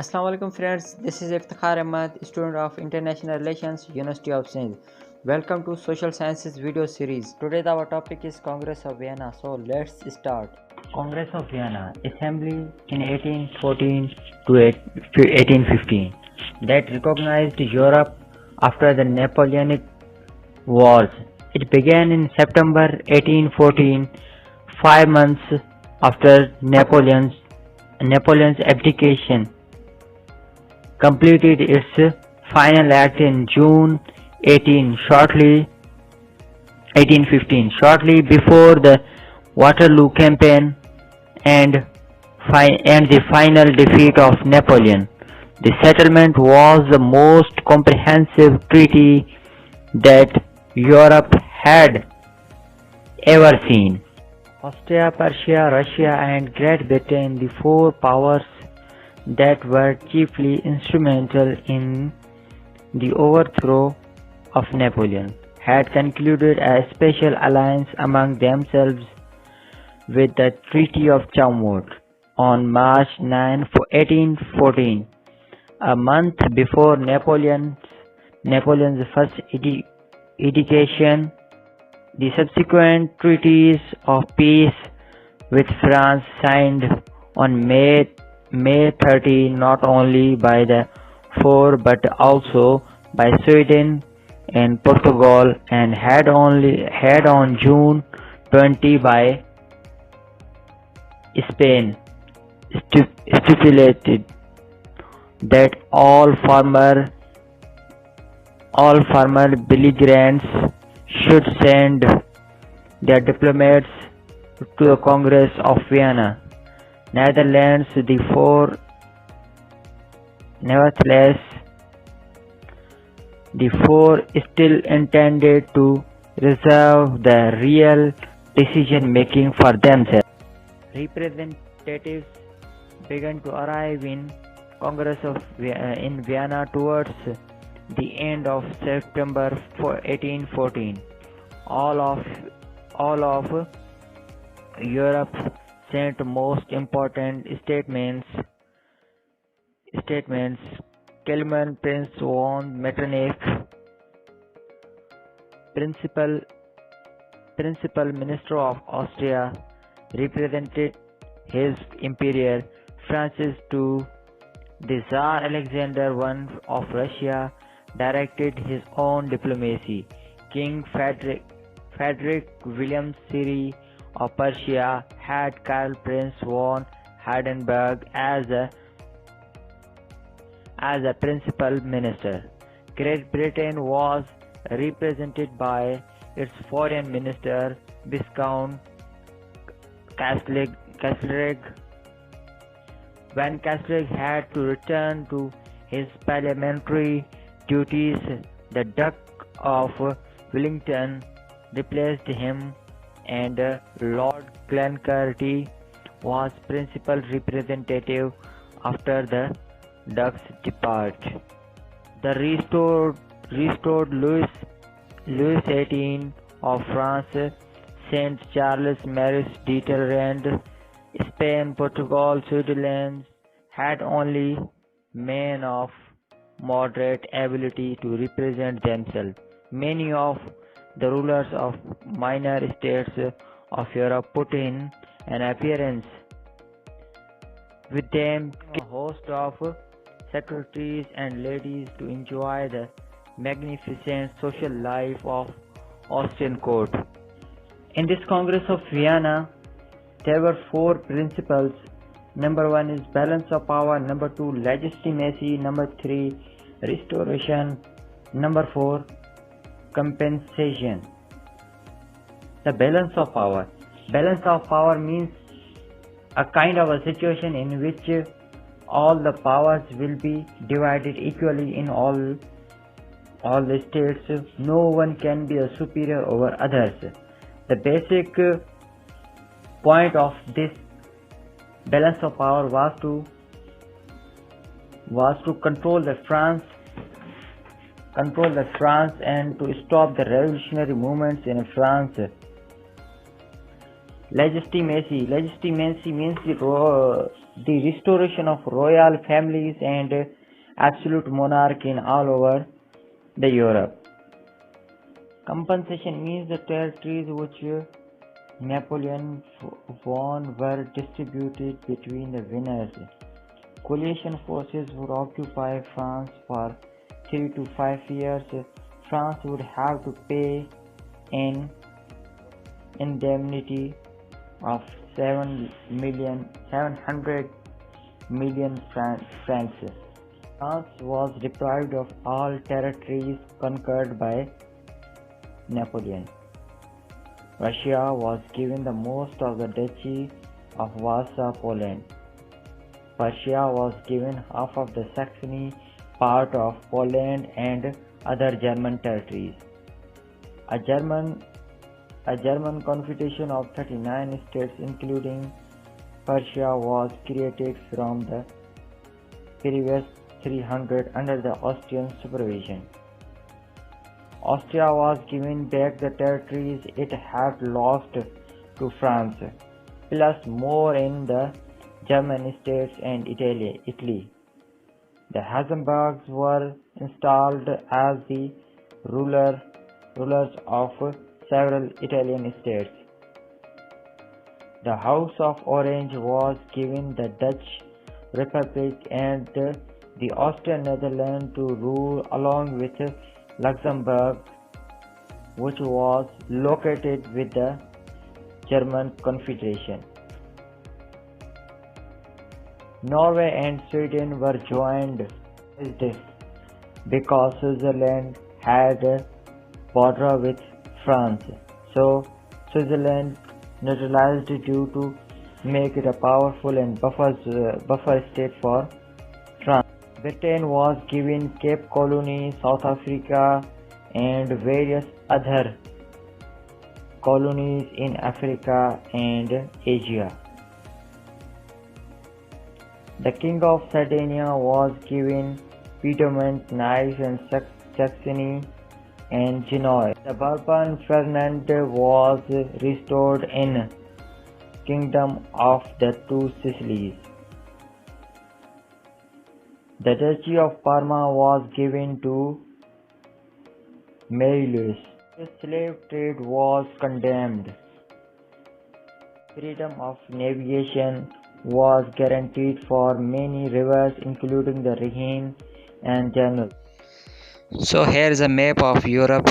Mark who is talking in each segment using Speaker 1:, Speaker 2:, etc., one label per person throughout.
Speaker 1: Assalamu alaikum friends, this is Iftikhar Ahmad, student of International Relations, University of Sindh. Welcome to Social Sciences video series. Today our topic is Congress of Vienna, so let's start. Congress of Vienna, Assembly in 1814 to 1815 that recognized Europe after the Napoleonic Wars. It began in September 1814, 5 months after Napoleon's abdication, completed its final act in June 1815, shortly before the Waterloo campaign and the final defeat of Napoleon. The settlement was the most comprehensive treaty that Europe had ever seen. Austria, Prussia, Russia, and Great Britain, the four powers that were chiefly instrumental in the overthrow of Napoleon, had concluded a special alliance among themselves with the Treaty of Chaumont on March 9, 1814, a month before Napoleon's first abdication. The subsequent treaties of peace with France, signed on May 30, not only by the four but also by Sweden and Portugal, and had on June 20 by Spain, stipulated that all former belligerents should send their diplomats to the Congress of Vienna. Nevertheless, the four still intended to reserve the real decision-making for themselves. Representatives began to arrive in Congress in Vienna towards the end of September 1814. All of Europe sent most important statements. Kiliman, Prince von Metternich, Principal Minister of Austria, represented his Imperial Francis to the Tsar Alexander I of Russia, directed his own diplomacy. King Frederick William III of Prussia had Karl Prince von Hardenberg as a principal minister. Great Britain was represented by its foreign minister, Viscount Castlereagh. When Castlereagh had to return to his parliamentary duties, the Duke of Wellington replaced him, and Lord Glencairn was principal representative after the Duke's departure. The restored Louis XVIII of France, Saint Charles, Maurice de Talleyrand, Spain, Portugal, Switzerland had only men of moderate ability to represent themselves. Many of the rulers of minor states of Europe put in an appearance. With them came a host of secretaries and ladies to enjoy the magnificent social life of Austrian court. In this Congress of Vienna, there were four principles. Number 1 is balance of power, number 2 legitimacy, number 3 restoration, number 4 compensation. The balance of power. Balance of power means a kind of a situation in which all the powers will be divided equally in all the states. No one can be a superior over others. The basic point of this balance of power was to control the France and to stop the revolutionary movements in France. Legitimacy means the restoration of royal families and absolute monarchy in all over the Europe. Compensation means the territories which Napoleon won were distributed between the winners. Coalition forces would occupy France for 3 to 5 years. France would have to pay an indemnity of 700 million francs. France was deprived of all territories conquered by Napoleon. Russia was given the most of the Duchy of Warsaw, Poland. Prussia was given half of the Saxony part of Poland and other German territories. A German confederation of 39 states including Prussia was created from the previous 300 under the Austrian supervision. Austria was given back the territories it had lost to France, plus more in the German states and Italy. The Habsburgs were installed as the rulers of several Italian states. The House of Orange was given the Dutch Republic and the Austrian Netherlands to rule along with Luxembourg, which was located with the German Confederation. Norway and Sweden were joined because Switzerland had a border with France, so Switzerland neutralized due to make it a powerful and buffer state for France. Britain was given Cape Colony, South Africa, and various other colonies in Africa and Asia. The King of Sardinia was given Piedmont, Nice, and Saxony and Genoa. The Bourbon Ferdinand was restored in Kingdom of the Two Sicilies. The Duchy of Parma was given to Mary-Louise. The slave trade was condemned. Freedom of navigation was guaranteed for many rivers including the Rhine and Danube.
Speaker 2: So here is a map of Europe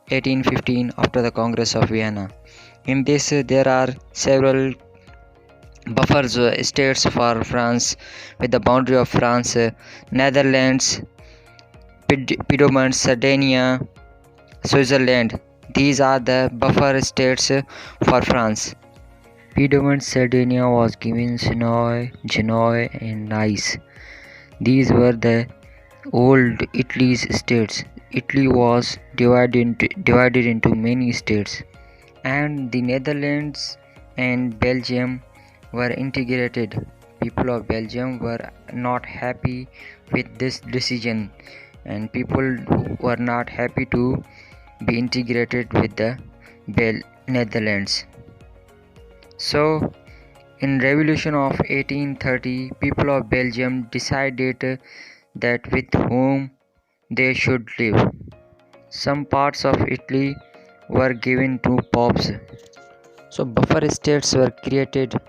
Speaker 2: 1815 after the Congress of Vienna. In this there are several buffer states for France with the boundary of France, Netherlands, Piedmont, Sardinia, Switzerland. These are the buffer states for France. Piedmont, Sardinia was given Genoa, and Nice. These were the old Italy's states. Italy was divided into many states, and the Netherlands and Belgium were integrated. People of Belgium were not happy with this decision, and people were not happy to be integrated with the Netherlands. So, in Revolution of 1830, people of Belgium decided that with whom they should live. Some parts of Italy were given to popes. So buffer states were created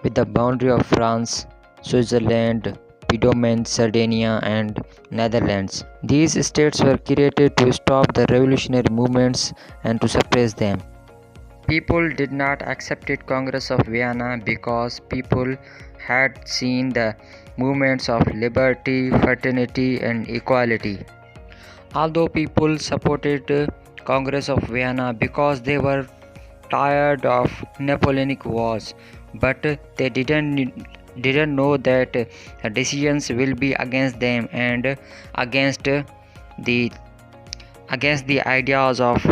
Speaker 2: with the boundary of France, Switzerland, Piedmont, Sardinia, and Netherlands. These states were created to stop the revolutionary movements and to suppress them. People did not accept it Congress of Vienna because people had seen the movements of liberty, fraternity, and equality. Although people supported Congress of Vienna because they were tired of Napoleonic Wars, but they didn't know that the decisions will be against them and against the ideas of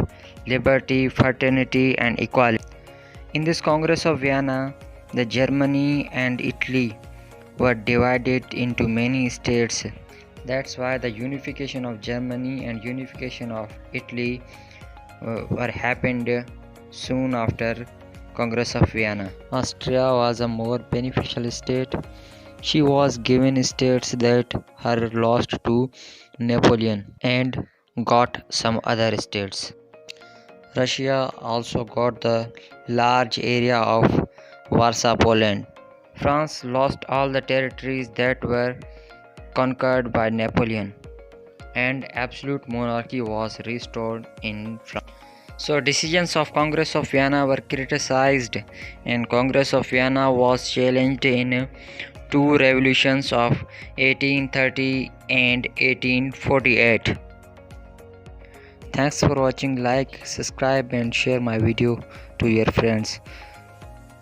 Speaker 2: liberty, fraternity, and equality. In this Congress of Vienna, the Germany and Italy were divided into many states. That's why the unification of Germany and unification of Italy were happened soon after Congress of Vienna. Austria was a more beneficial state. She was given states that her lost to Napoleon and got some other states. Russia also got the large area of Warsaw, Poland. France lost all the territories that were conquered by Napoleon, and absolute monarchy was restored in France. So decisions of Congress of Vienna were criticized, and Congress of Vienna was challenged in two revolutions of 1830 and 1848. Thanks for watching. Like, subscribe and share my video to your friends.